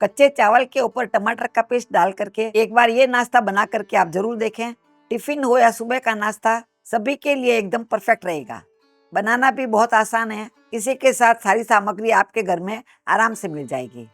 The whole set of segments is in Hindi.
कच्चे चावल के ऊपर टमाटर का पेस्ट डाल करके एक बार ये नाश्ता बना करके आप जरूर देखें। टिफिन हो या सुबह का नाश्ता, सभी के लिए एकदम परफेक्ट रहेगा। बनाना भी बहुत आसान है। इसी के साथ सारी सामग्री आपके घर में आराम से मिल जाएगी।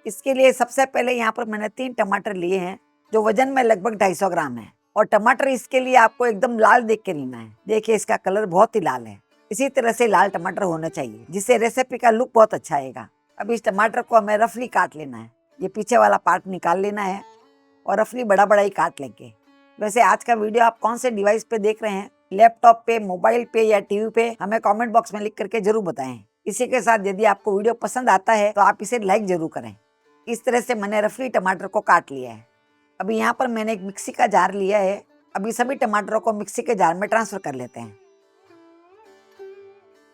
इसके लिए सबसे पहले यहाँ पर मैंने 3 टमाटर लिए हैं, जो वजन में लगभग 250 ग्राम है। और टमाटर इसके लिए आपको एकदम लाल देख के लेना है। देखिए इसका कलर बहुत ही लाल है। इसी तरह से लाल टमाटर होना चाहिए, जिससे रेसिपी का लुक बहुत अच्छा आएगा। अब इस टमाटर को हमें रफली काट लेना है। ये पीछे वाला पार्ट निकाल लेना है और रफली बड़ा बड़ा ही काट लेंगे। वैसे आज का वीडियो आप कौन से डिवाइस पे देख रहे हैं, लैपटॉप पे, मोबाइल पे या टीवी पे, हमें कमेंट बॉक्स में लिख करके जरूर बताएं। इसी के साथ यदि आपको वीडियो पसंद आता है तो आप इसे लाइक जरूर करें। इस तरह से मैंने रफली टमाटर को काट लिया है। अभी यहाँ पर मैंने एक मिक्सी का जार लिया है। अभी सभी टमाटरों को मिक्सी के जार में ट्रांसफर कर लेते हैं।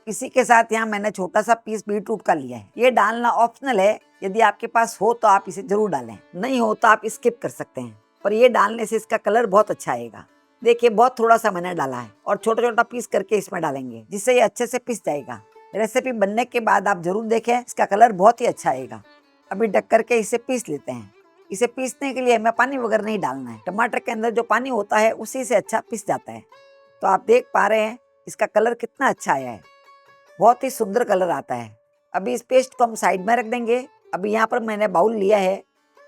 इसी के साथ यहाँ मैंने छोटा सा पीस बीटरूट का लिया है। ये डालना ऑप्शनल है, यदि आपके पास हो तो आप इसे जरूर डालें, नहीं हो तो आप स्किप कर सकते हैं। पर ये डालने से इसका कलर बहुत अच्छा आएगा। देखिए बहुत थोड़ा सा मैंने डाला है और छोटा छोटा पीस करके इसमें डालेंगे, जिससे ये अच्छे से पिस जाएगा। रेसिपी बनने के बाद आप जरूर देखें, इसका कलर बहुत ही अच्छा आएगा। अभी ढक करके इसे पीस लेते हैं। इसे पीसने के लिए हमें पानी वगैरह नहीं डालना है। टमाटर के अंदर जो पानी होता है उसी से अच्छा पिस जाता है। तो आप देख पा रहे हैं इसका कलर कितना अच्छा आया है, बहुत ही सुंदर कलर आता है। अभी इस पेस्ट को हम साइड में रख देंगे। अभी यहाँ पर मैंने बाउल लिया है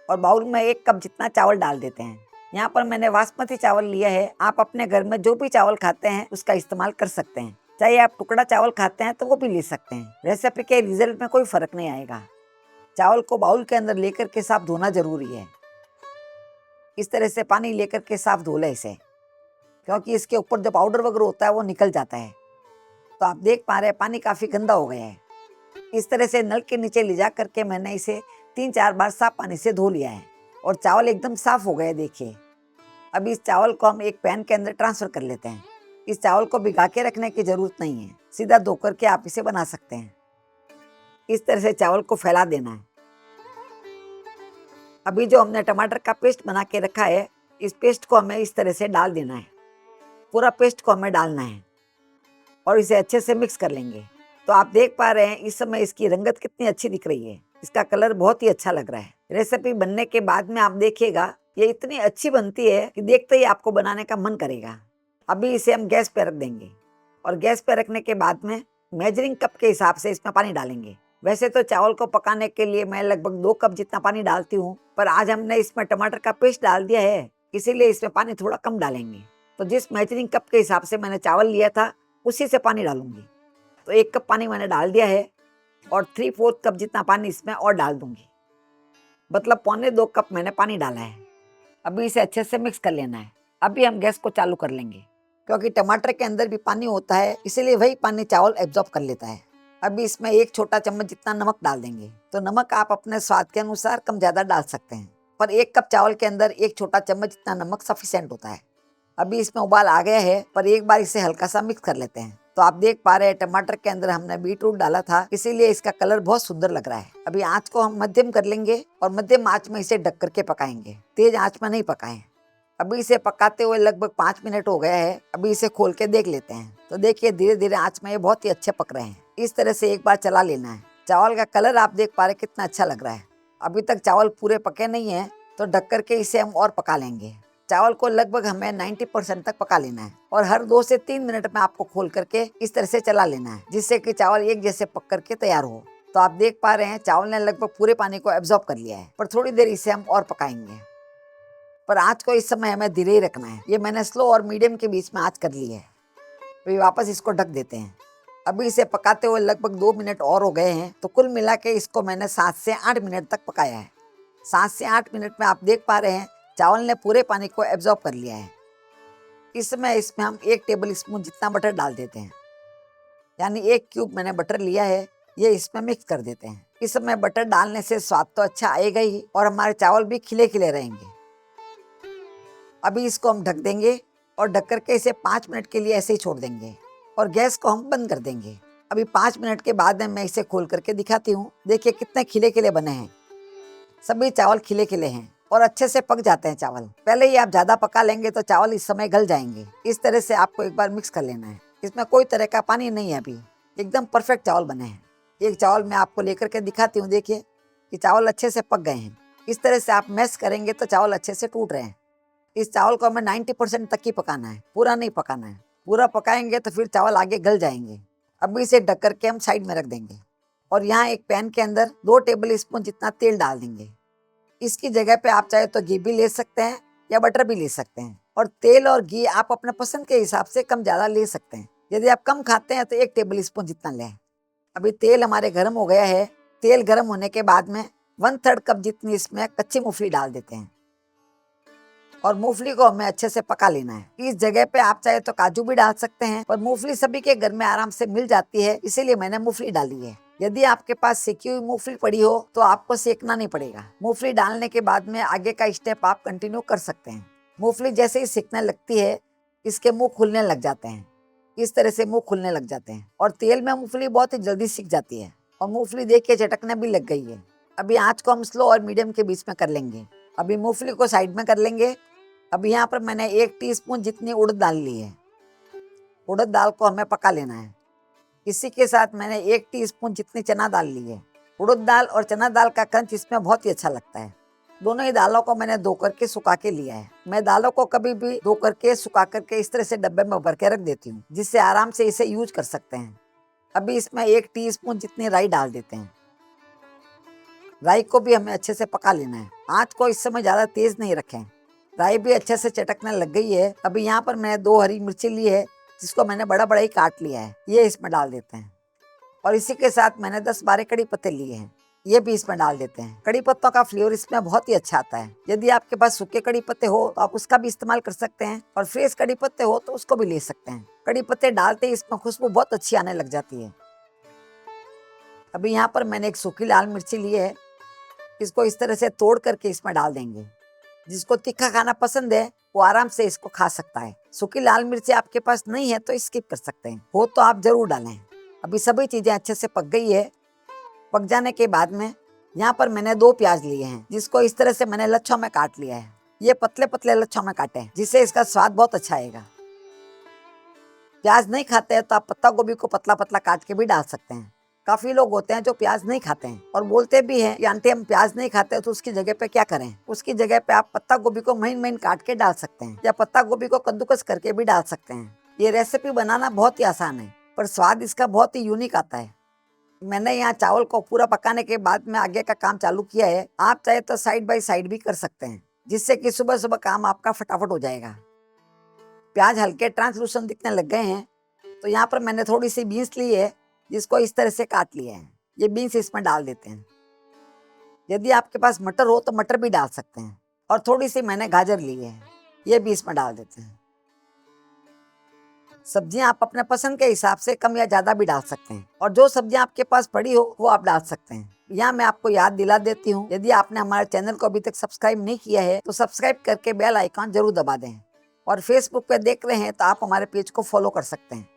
और बाउल में 1 कप जितना चावल डाल देते हैं। यहाँ पर मैंने बासमती चावल लिया है। आप अपने घर में जो भी चावल खाते हैं उसका इस्तेमाल कर सकते हैं। चाहे आप टुकड़ा चावल खाते हैं तो वो भी ले सकते हैं। रेसिपी के रिजल्ट में कोई फर्क नहीं आएगा। चावल को बाउल के अंदर लेकर के साफ धोना जरूरी है। इस तरह से पानी लेकर के साफ धो ले इसे, क्योंकि इसके ऊपर जो पाउडर वगैरह होता है वो निकल जाता है। तो आप देख पा रहे हैं पानी काफी गंदा हो गया है। इस तरह से नल के नीचे ले जा करके मैंने इसे 3-4 बार साफ पानी से धो लिया है और चावल एकदम साफ हो गए। देखिए अभी इस चावल को हम एक पैन के अंदर ट्रांसफर कर लेते हैं। इस चावल को भिगा के रखने की जरूरत नहीं है, सीधा धो करके आप इसे बना सकते हैं। इस तरह से चावल को फैला देना है। अभी जो हमने टमाटर का पेस्ट बना के रखा है, इस पेस्ट को हमें इस तरह से डाल देना है। पूरा पेस्ट को हमें डालना है और इसे अच्छे से मिक्स कर लेंगे। तो आप देख पा रहे हैं इस समय इसकी रंगत कितनी अच्छी दिख रही है। इसका कलर बहुत ही अच्छा लग रहा है। रेसिपी बनने के बाद में आप देखिएगा ये इतनी अच्छी बनती है कि देखते ही आपको बनाने का मन करेगा। अभी इसे हम गैस पे रख देंगे और गैस पे रखने के बाद में मेजरिंग कप के हिसाब से इसमें पानी डालेंगे। वैसे तो चावल को पकाने के लिए मैं लगभग 2 कप जितना पानी डालती हूँ, पर आज हमने इसमें टमाटर का पेस्ट डाल दिया है, इसीलिए इसमें पानी थोड़ा कम डालेंगे। तो जिस मेजरिंग कप के हिसाब से मैंने चावल लिया था उसी से पानी डालूंगी। तो 1 कप पानी मैंने डाल दिया है और 3/4 कप जितना पानी इसमें और डाल दूंगी, मतलब 1.25 कप मैंने पानी डाला है। अभी इसे अच्छे से मिक्स कर लेना है। अभी हम गैस को चालू कर लेंगे, क्योंकि टमाटर के अंदर भी पानी होता है, इसीलिए वही पानी चावल एब्जॉर्ब कर लेता है। अभी इसमें 1 छोटा चम्मच जितना नमक डाल देंगे। तो नमक आप अपने स्वाद के अनुसार कम ज़्यादा डाल सकते हैं, पर 1 कप चावल के अंदर 1 छोटा चम्मच जितना नमक सफिशिएंट होता है। अभी इसमें उबाल आ गया है, पर एक बार इसे हल्का सा मिक्स कर लेते हैं। तो आप देख पा रहे हैं टमाटर के अंदर हमने बीटरूट डाला था, इसीलिए इसका कलर बहुत सुंदर लग रहा है। अभी आंच को हम मध्यम कर लेंगे और मध्यम आंच में इसे ढक करके पकाएंगे, तेज आंच में नहीं पकाएं। अभी इसे पकाते हुए लगभग 5 मिनट हो गया है। अभी इसे खोल के देख लेते हैं। तो देखिए धीरे धीरे आंच में ये बहुत ही अच्छे पक रहे हैं। इस तरह से एक बार चला लेना है। चावल का कलर आप देख पा रहे कितना अच्छा लग रहा है। अभी तक चावल पूरे पके नहीं है, तो ढक करके इसे हम और पका लेंगे। चावल को लगभग हमें 90% तक पका लेना है और हर 2 से 3 मिनट में आपको खोल करके इस तरह से चला लेना है, जिससे कि चावल एक जैसे पक करके तैयार हो। तो आप देख पा रहे हैं चावल ने लगभग पूरे पानी को एब्जॉर्ब कर लिया है, पर थोड़ी देर इसे हम और पकाएंगे। पर आँच को इस समय हमें धीरे ही रखना है। ये मैंने स्लो और मीडियम के बीच में आँच कर ली है। तो वापस इसको ढक देते हैं। अभी इसे पकाते हुए लगभग 2 मिनट और हो गए हैं। तो कुल मिला के इसको मैंने 7 से 8 मिनट तक पकाया है। 7 से 8 मिनट में आप देख पा रहे हैं चावल ने पूरे पानी को एब्जॉर्ब कर लिया है। इस समय इसमें हम 1 टेबल स्पून जितना बटर डाल देते हैं, यानी 1 क्यूब मैंने बटर लिया है, ये इसमें मिक्स कर देते हैं। इस समय बटर डालने से स्वाद तो अच्छा आएगा ही और हमारे चावल भी खिले खिले रहेंगे। अभी इसको हम ढक देंगे और ढक करके इसे 5 मिनट के लिए ऐसे ही छोड़ देंगे और गैस को हम बंद कर देंगे। अभी 5 मिनट के बाद में मैं इसे खोल करके दिखाती हूँ। देखिए कितने खिले खिले बने हैं। सभी चावल खिले खिले हैं और अच्छे से पक जाते हैं चावल। पहले ही आप ज़्यादा पका लेंगे तो चावल इस समय गल जाएंगे। इस तरह से आपको एक बार मिक्स कर लेना है। इसमें कोई तरह का पानी नहीं है। अभी एकदम परफेक्ट चावल बने हैं। एक चावल मैं आपको लेकर के दिखाती हूँ। देखिए कि चावल अच्छे से पक गए हैं। इस तरह से आप मैश करेंगे तो चावल अच्छे से टूट रहे हैं। इस चावल को हमें 90% तक ही पकाना है, पूरा नहीं पकाना है। पूरा पकाएंगे तो फिर चावल आगे गल जाएंगे। अभी इसे ढक करके हम साइड में रख देंगे और यहाँ एक पैन के अंदर 2 टेबल स्पून जितना तेल डाल देंगे। इसकी जगह पे आप चाहे तो घी भी ले सकते हैं या बटर भी ले सकते हैं, और तेल और घी आप अपने पसंद के हिसाब से कम ज़्यादा ले सकते हैं। यदि आप कम खाते हैं तो 1 टेबल स्पून जितना लें। अभी तेल हमारे गर्म हो गया है। तेल गर्म होने के बाद में 1/3 कप जितनी इसमें कच्ची मूंगफली डाल देते हैं और मूंगफली को हमें अच्छे से पका लेना है। इस जगह पे आप चाहे तो काजू भी डाल सकते हैं, पर मूंगफली सभी के घर में आराम से मिल जाती है, इसीलिए मैंने मूंगफली डाली है। यदि आपके पास सेकी हुई मूंगफली पड़ी हो तो आपको सेकना नहीं पड़ेगा। मूंगफली डालने के बाद में आगे का स्टेप आप कंटिन्यू कर सकते हैं। मूंगफली जैसे ही सेकने लगती है, इसके मुंह खुलने लग जाते हैं। इस तरह से मुंह खुलने लग जाते हैं और तेल में मूंगफली बहुत ही जल्दी सीख जाती है और मूंगफली देख के चटकने भी लग गई है। अभी आँच को हम स्लो और मीडियम के बीच में कर लेंगे। अभी मूंगफली को साइड में कर लेंगे। अभी यहाँ पर मैंने 1 टीस्पून जितनी उड़द दाल ली है। उड़द दाल को हमें पका लेना है। इसी के साथ मैंने 1 टीस्पून जितनी चना दाल ली है। उड़द दाल और चना दाल का क्रंच इसमें बहुत ही अच्छा लगता है। दोनों ही दालों को मैंने धो करके सुखा के लिया है। मैं दालों को कभी भी धो करके सुखा करके इस तरह से डब्बे में भर के रख देती हूँ, जिससे आराम से इसे यूज कर सकते हैं। अभी इसमें 1 टीस्पून जितनी राई डाल देते हैं। राई को भी हमें अच्छे से पका लेना है। आँच को इस समय ज़्यादा तेज नहीं रखें। राई भी अच्छे से चटकने लग गई है। अभी यहाँ पर मैंने 2 हरी मिर्ची ली है, जिसको मैंने बड़ा बड़ा ही काट लिया है। ये इसमें डाल देते हैं और इसी के साथ मैंने 10-12 कड़ी पत्ते लिए हैं, ये भी इसमें डाल देते हैं। कड़ी पत्तों का फ्लेवर इसमें बहुत ही अच्छा आता है। यदि आपके पास सूखे कड़ी पत्ते हो तो आप उसका भी इस्तेमाल कर सकते हैं और फ्रेश कड़ी पत्ते हो तो उसको भी ले सकते हैं। कड़ी पत्ते डालते ही इसमें खुशबू बहुत अच्छी आने लग जाती है। अभी यहाँ पर मैंने एक सूखी लाल मिर्ची ली है, इसको इस तरह से तोड़ करके इसमें डाल देंगे। जिसको तीखा खाना पसंद है वो आराम से इसको खा सकता है। सूखी लाल मिर्ची आपके पास नहीं है तो स्किप कर सकते हैं, हो तो आप जरूर डालें। अभी सभी चीजें अच्छे से पक गई है। पक जाने के बाद में यहाँ पर मैंने 2 प्याज लिए हैं, जिसको इस तरह से मैंने लच्छों में काट लिया है। ये पतले पतले लच्छों में काटे हैं, जिससे इसका स्वाद बहुत अच्छा आएगा। प्याज नहीं खाते हैं तो आप पत्ता गोभी को पतला पतला काट के भी डाल सकते हैं। काफी लोग होते हैं जो प्याज नहीं खाते हैं और बोलते भी हैं कि आंटी हम प्याज नहीं खाते, तो उसकी जगह पे क्या करें। उसकी जगह पे आप पत्ता गोभी को महीन महीन काट के डाल सकते हैं या पत्ता गोभी को कद्दूकस करके भी डाल सकते हैं। ये रेसिपी बनाना बहुत ही आसान है, पर स्वाद इसका बहुत ही यूनिक आता है। मैंने यहाँ चावल को पूरा पकाने के बाद में आगे का काम चालू किया है। आप चाहे तो साइड बाय साइड भी कर सकते हैं, जिससे कि सुबह सुबह काम आपका फटाफट हो जाएगा। प्याज हल्के ट्रांसलूसेंट दिखने लग गए हैं तो यहाँ पर मैंने थोड़ी सी बीन्स ली है, जिसको इस तरह से काट लिया है। ये बीन्स इसमें डाल देते हैं। यदि आपके पास मटर हो तो मटर भी डाल सकते हैं और थोड़ी सी मैंने गाजर ली है, ये भी इसमें डाल देते हैं। सब्जियां आप अपने पसंद के हिसाब से कम या ज्यादा भी डाल सकते हैं और जो सब्जियां आपके पास पड़ी हो वो आप डाल सकते हैं। यहाँ मैं आपको याद दिला देती हूँ, यदि आपने हमारे चैनल को अभी तक सब्सक्राइब नहीं किया है तो सब्सक्राइब करके बेल आइकॉन जरूर दबा दें, और फेसबुक पे देख रहे हैं तो आप हमारे पेज को फॉलो कर सकते हैं।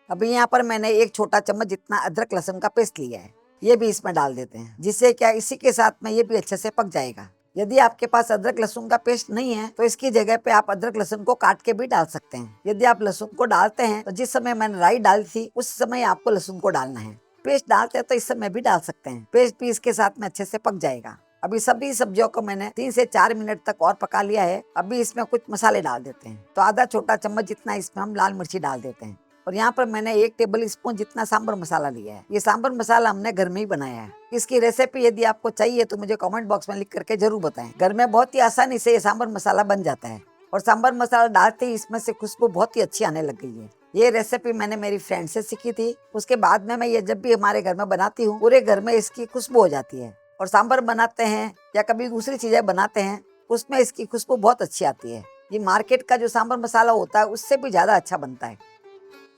अभी यहाँ पर मैंने 1 छोटा चम्मच जितना अदरक लहसुन का पेस्ट लिया है, ये भी इसमें डाल देते हैं, जिससे क्या इसी के साथ में ये भी अच्छे से पक जाएगा। यदि आपके पास अदरक लहसुन का पेस्ट नहीं है तो इसकी जगह पे आप अदरक लहसुन को काट के भी डाल सकते हैं। यदि आप लहसुन को डालते हैं तो जिस समय मैंने राई डाली थी उस समय आपको लहसुन को डालना है। पेस्ट डालते हैं तो इस समय भी डाल सकते हैं। पेस्ट भी इसके साथ में अच्छे से पक जाएगा। अभी सभी सब्जियों को मैंने 3 से 4 मिनट तक और पका लिया है। अभी इसमें कुछ मसाले डाल देते हैं। तो आधा छोटा चम्मच जितना इसमें हम लाल मिर्ची डाल देते हैं और यहाँ पर मैंने 1 टेबल स्पून जितना सांभर मसाला लिया है। ये सांभर मसाला हमने घर में ही बनाया है। इसकी रेसिपी यदि आपको चाहिए तो मुझे कमेंट बॉक्स में लिख करके जरूर बताएं। घर में बहुत ही आसानी से ये सांभर मसाला बन जाता है और सांभर मसाला डालते ही इसमें से खुशबू बहुत ही अच्छी आने लग गई है। ये रेसिपी मैंने मेरी फ्रेंड से सीखी थी। उसके बाद में मैं ये जब भी हमारे घर में बनाती हूँ पूरे घर में इसकी खुशबू हो जाती है। और सांभर बनाते हैं या कभी दूसरी चीजें बनाते हैं उसमें इसकी खुशबू बहुत अच्छी आती है। ये मार्केट का जो सांभर मसाला होता है उससे भी ज्यादा अच्छा बनता है।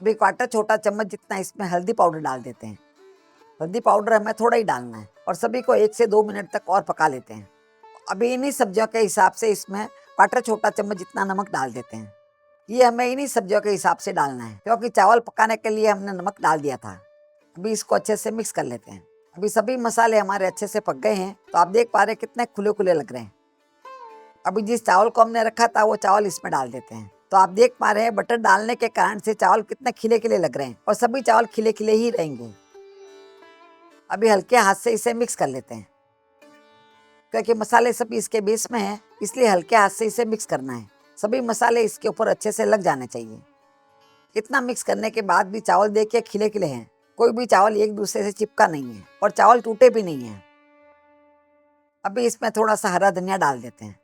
अभी 1/4 छोटा चम्मच जितना इसमें हल्दी पाउडर डाल देते हैं। हल्दी पाउडर हमें थोड़ा ही डालना है और सभी को 1 से 2 मिनट तक और पका लेते हैं। अभी इन्हीं सब्जियों के हिसाब से इसमें 1/4 छोटा चम्मच जितना नमक डाल देते हैं। ये हमें इन्हीं सब्जियों के हिसाब से डालना है, क्योंकि चावल पकाने के लिए हमने नमक डाल दिया था। अभी इसको अच्छे से मिक्स कर लेते हैं। अभी सभी मसाले हमारे अच्छे से पक गए हैं, तो आप देख पा रहे हैं कितने खुले खुले लग रहे हैं। अभी जिस चावल को हमने रखा था वो चावल इसमें डाल देते हैं। तो आप देख पा रहे हैं बटर डालने के कारण से चावल कितने खिले खिले लग रहे हैं और सभी चावल खिले खिले ही रहेंगे। अभी हल्के हाथ से इसे मिक्स कर लेते हैं, क्योंकि मसाले सभी इसके बेस में हैं, इसलिए हल्के हाथ से इसे मिक्स करना है। सभी मसाले इसके ऊपर अच्छे से लग जाने चाहिए। इतना मिक्स करने के बाद भी चावल देखिए खिले खिले हैं, कोई भी चावल एक दूसरे से चिपका नहीं है और चावल टूटे भी नहीं है। अभी इसमें थोड़ा सा हरा धनिया डाल देते हैं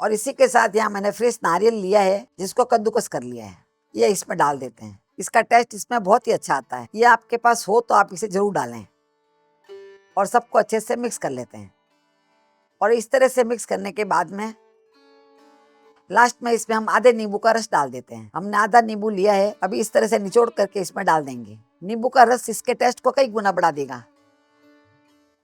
और इसी के साथ यहाँ मैंने फ्रेश नारियल लिया है जिसको कद्दूकस कर लिया है, ये इसमें डाल देते हैं। इसका टेस्ट इसमें बहुत ही अच्छा आता है। ये आपके पास हो तो आप इसे जरूर डालें और सबको अच्छे से मिक्स कर लेते हैं। और इस तरह से मिक्स करने के बाद में लास्ट में इसमें हम आधे नींबू का रस डाल देते हैं। हमने आधा नींबू लिया है, अभी इस तरह से निचोड़ करके इसमें डाल देंगे। नींबू का रस इसके टेस्ट को कई गुना बढ़ा देगा।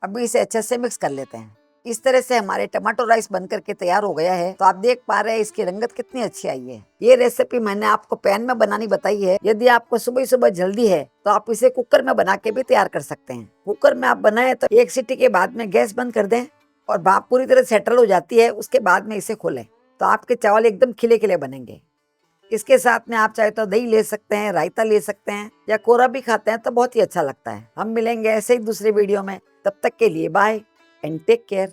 अभी इसे अच्छे से मिक्स कर लेते हैं। इस तरह से हमारे टमाटो राइस बन करके तैयार हो गया है। तो आप देख पा रहे हैं इसकी रंगत कितनी अच्छी आई है। ये रेसिपी मैंने आपको पैन में बनानी बताई है। यदि आपको सुबह सुबह जल्दी है तो आप इसे कुकर में बना के भी तैयार कर सकते हैं। कुकर में आप बनाए तो एक सीटी के बाद में गैस बंद कर दें और भाप पूरी तरह सेटल हो जाती है, उसके बाद में इसे खोलें तो आपके चावल एकदम खिले खिले बनेंगे। इसके साथ में आप चाहे तो दही ले सकते हैं, रायता ले सकते हैं या कोरा भी खाते हैं तो बहुत ही अच्छा लगता है। हम मिलेंगे ऐसे ही दूसरे वीडियो में, तब तक के लिए बाय एंड टेक केयर।